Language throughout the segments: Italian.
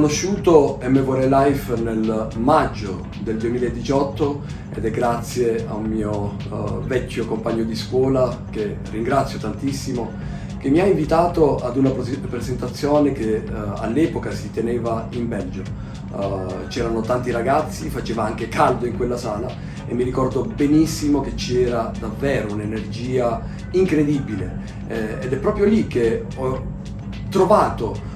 conosciuto MVR Life nel maggio del 2018 ed è grazie a un mio vecchio compagno di scuola, che ringrazio tantissimo, che mi ha invitato ad una presentazione che all'epoca si teneva in Belgio. C'erano tanti ragazzi, faceva anche caldo in quella sala e mi ricordo benissimo che c'era davvero un'energia incredibile ed è proprio lì che ho trovato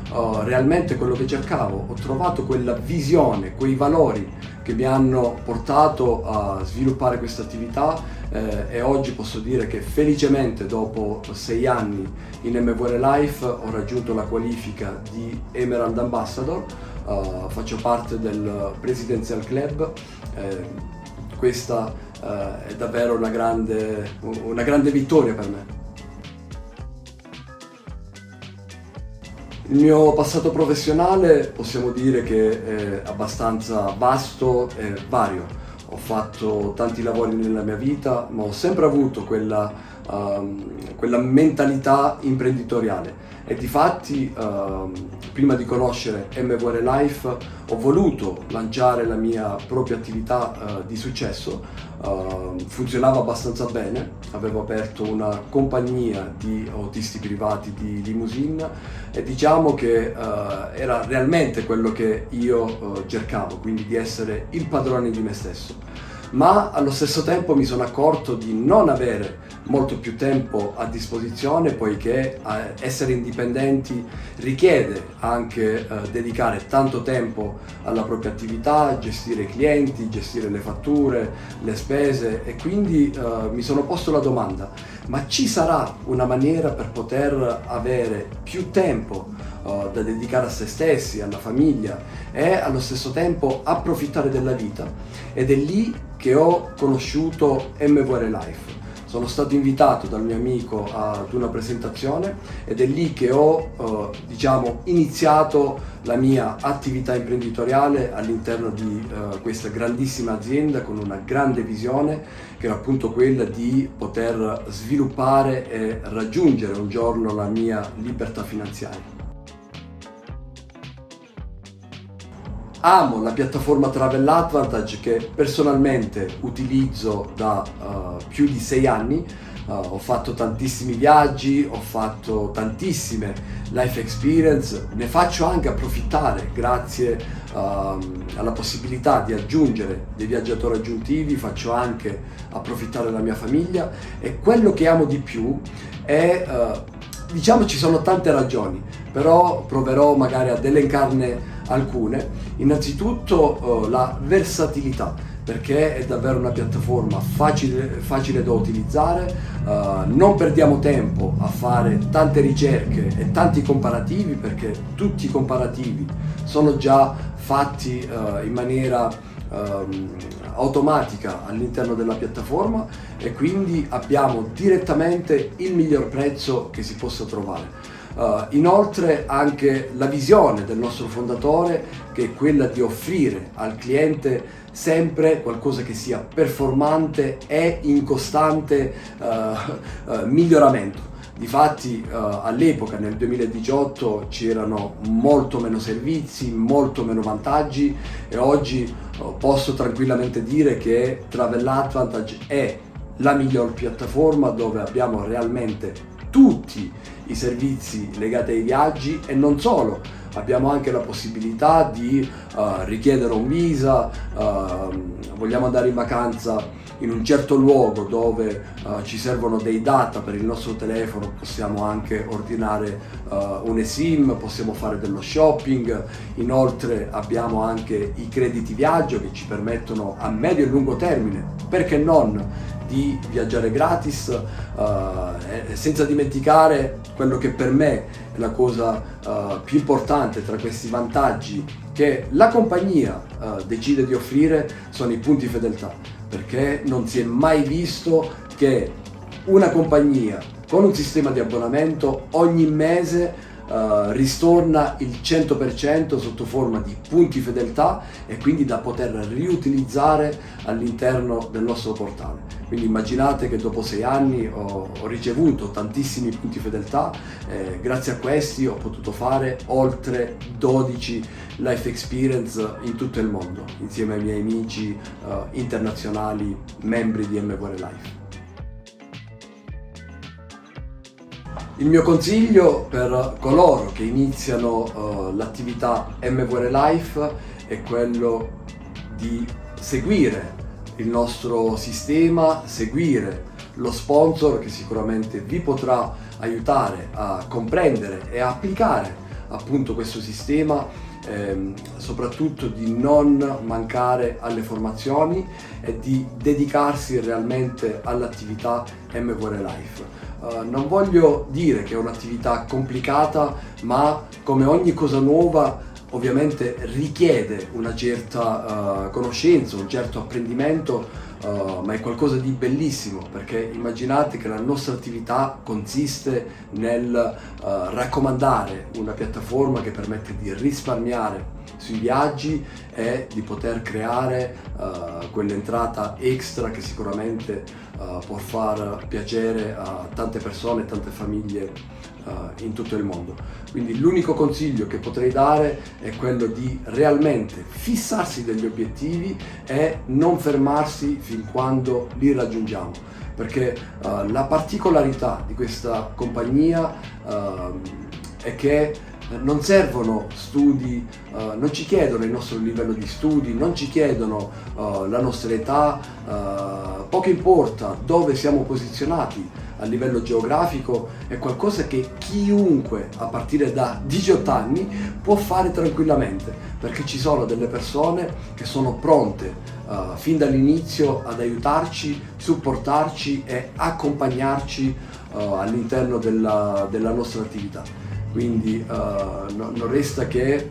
realmente quello che cercavo, ho trovato quella visione, quei valori che mi hanno portato a sviluppare questa attività e oggi posso dire che felicemente dopo 6 anni in MVR Life ho raggiunto la qualifica di Emerald Ambassador, faccio parte del Presidential Club. Questa è davvero una grande vittoria per me. Il mio passato professionale possiamo dire che è abbastanza vasto e vario. Ho fatto tanti lavori nella mia vita, ma ho sempre avuto quella mentalità imprenditoriale e difatti prima di conoscere MVR Life ho voluto lanciare la mia propria attività di successo. Funzionava abbastanza bene, avevo aperto una compagnia di autisti privati di limousine e diciamo che era realmente quello che io cercavo, quindi di essere il padrone di me stesso. Ma allo stesso tempo mi sono accorto di non avere molto più tempo a disposizione, poiché essere indipendenti richiede anche dedicare tanto tempo alla propria attività, gestire i clienti, gestire le fatture, le spese, e quindi mi sono posto la domanda: ma ci sarà una maniera per poter avere più tempo da dedicare a se stessi, alla famiglia e allo stesso tempo approfittare della vita? Ed è lì che ho conosciuto MVR Life. Sono stato invitato dal mio amico ad una presentazione ed è lì che ho iniziato la mia attività imprenditoriale all'interno di questa grandissima azienda con una grande visione, che era appunto quella di poter sviluppare e raggiungere un giorno la mia libertà finanziaria. Amo la piattaforma Travel Advantage, che personalmente utilizzo da più di 6 anni. Ho fatto tantissimi viaggi, ho fatto tantissime life experience, ne faccio anche approfittare grazie alla possibilità di aggiungere dei viaggiatori aggiuntivi, faccio anche approfittare la mia famiglia, e quello che amo di più è, ci sono tante ragioni, però proverò magari ad elencarne alcune. Innanzitutto la versatilità, perché è davvero una piattaforma facile da utilizzare, non perdiamo tempo a fare tante ricerche e tanti comparativi, perché tutti i comparativi sono già fatti in maniera automatica all'interno della piattaforma, e quindi abbiamo direttamente il miglior prezzo che si possa trovare. Inoltre anche la visione del nostro fondatore, che è quella di offrire al cliente sempre qualcosa che sia performante e in costante miglioramento. Difatti all'epoca, nel 2018, c'erano molto meno servizi, molto meno vantaggi, e oggi posso tranquillamente dire che Travel Advantage è la miglior piattaforma, dove abbiamo realmente tutti i servizi legati ai viaggi, e non solo, abbiamo anche la possibilità di richiedere un visa, vogliamo andare in vacanza in un certo luogo dove ci servono dei data per il nostro telefono, possiamo anche ordinare un eSIM, possiamo fare dello shopping. Inoltre abbiamo anche i crediti viaggio che ci permettono a medio e lungo termine, perché non, di viaggiare gratis, senza dimenticare quello che per me è la cosa più importante tra questi vantaggi che la compagnia decide di offrire: sono i punti fedeltà, perché non si è mai visto che una compagnia con un sistema di abbonamento ogni mese ristorna il 100% sotto forma di punti fedeltà e quindi da poter riutilizzare all'interno del nostro portale. Quindi immaginate che dopo 6 anni ho ricevuto tantissimi punti fedeltà, grazie a questi ho potuto fare oltre 12 life experience in tutto il mondo, insieme ai miei amici internazionali, membri di MVR Life. Il mio consiglio per coloro che iniziano l'attività MVR Life è quello di seguire il nostro sistema, seguire lo sponsor che sicuramente vi potrà aiutare a comprendere e a applicare appunto questo sistema, soprattutto di non mancare alle formazioni e di dedicarsi realmente all'attività MVR Life. Non voglio dire che è un'attività complicata, ma come ogni cosa nuova ovviamente richiede una certa conoscenza, un certo apprendimento, ma è qualcosa di bellissimo, perché immaginate che la nostra attività consiste nel raccomandare una piattaforma che permette di risparmiare sui viaggi e di poter creare quell'entrata extra che sicuramente può far piacere a tante persone, tante famiglie in tutto il mondo. Quindi l'unico consiglio che potrei dare è quello di realmente fissarsi degli obiettivi e non fermarsi fin quando li raggiungiamo, perché la particolarità di questa compagnia è che non servono studi, non ci chiedono il nostro livello di studi, non ci chiedono la nostra età, poco importa dove siamo posizionati a livello geografico, è qualcosa che chiunque a partire da 18 anni può fare tranquillamente, perché ci sono delle persone che sono pronte fin dall'inizio ad aiutarci, supportarci e accompagnarci all'interno della nostra attività. Quindi non resta che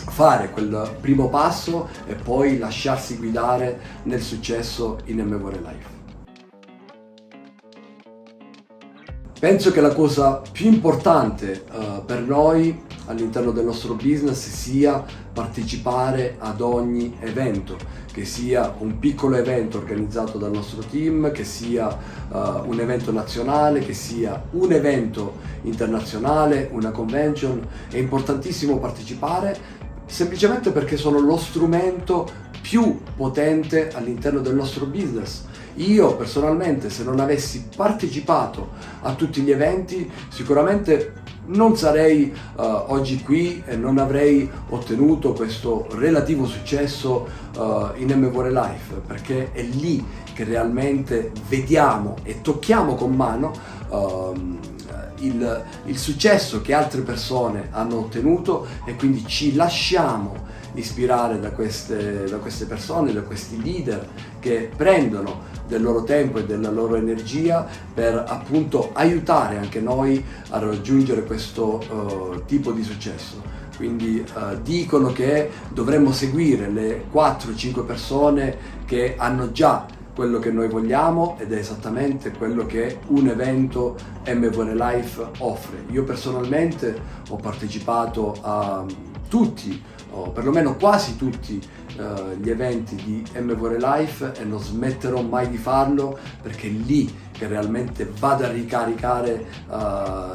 fare quel primo passo e poi lasciarsi guidare nel successo in MVR Life. Penso che la cosa più importante per noi all'interno del nostro business sia partecipare ad ogni evento, che sia un piccolo evento organizzato dal nostro team, che sia un evento nazionale, che sia un evento internazionale, una convention. È importantissimo partecipare semplicemente perché sono lo strumento più potente all'interno del nostro business. Io personalmente, se non avessi partecipato a tutti gli eventi, sicuramente non sarei oggi qui e non avrei ottenuto questo relativo successo in MVR Life, perché è lì che realmente vediamo e tocchiamo con mano il successo che altre persone hanno ottenuto, e quindi ci lasciamo ispirare da queste persone, da questi leader che prendono del loro tempo e della loro energia per appunto aiutare anche noi a raggiungere questo tipo di successo. Quindi dicono che dovremmo seguire le 4-5 persone che hanno già quello che noi vogliamo, ed è esattamente quello che un evento MVR Life offre. Io personalmente ho partecipato a tutti, o perlomeno quasi tutti gli eventi di MVR Life, e non smetterò mai di farlo, perché è lì che realmente vado a ricaricare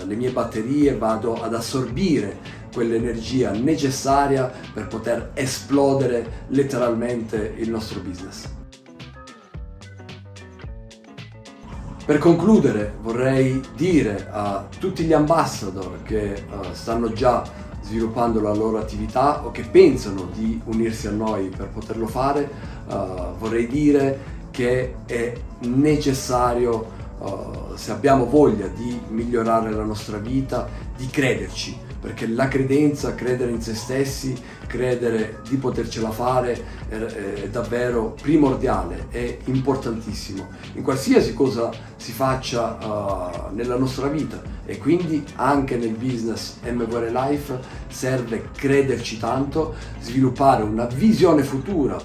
le mie batterie, vado ad assorbire quell'energia necessaria per poter esplodere letteralmente il nostro business. Per concludere, vorrei dire a tutti gli ambassador che stanno già sviluppando la loro attività o che pensano di unirsi a noi per poterlo fare, vorrei dire che è necessario, se abbiamo voglia di migliorare la nostra vita, di crederci, perché la credenza, credere in se stessi, credere di potercela fare è davvero primordiale, è importantissimo in qualsiasi cosa si faccia nella nostra vita, e quindi anche nel business MVR Life serve crederci tanto, sviluppare una visione futura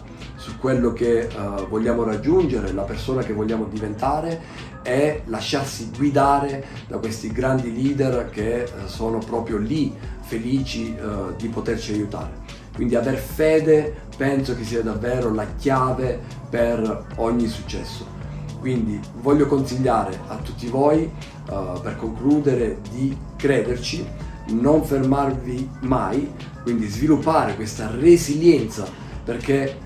su quello che vogliamo raggiungere, la persona che vogliamo diventare, e lasciarsi guidare da questi grandi leader che sono proprio lì felici di poterci aiutare. Quindi aver fede penso che sia davvero la chiave per ogni successo. Quindi voglio consigliare a tutti voi, per concludere, di crederci, non fermarvi mai, quindi sviluppare questa resilienza, perché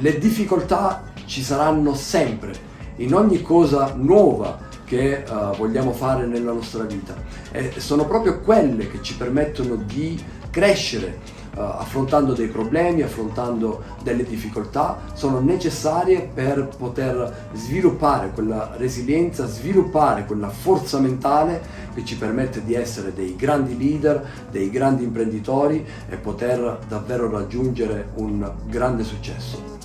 le difficoltà ci saranno sempre, in ogni cosa nuova che vogliamo fare nella nostra vita, e sono proprio quelle che ci permettono di crescere, affrontando dei problemi, affrontando delle difficoltà, sono necessarie per poter sviluppare quella resilienza, sviluppare quella forza mentale che ci permette di essere dei grandi leader, dei grandi imprenditori e poter davvero raggiungere un grande successo.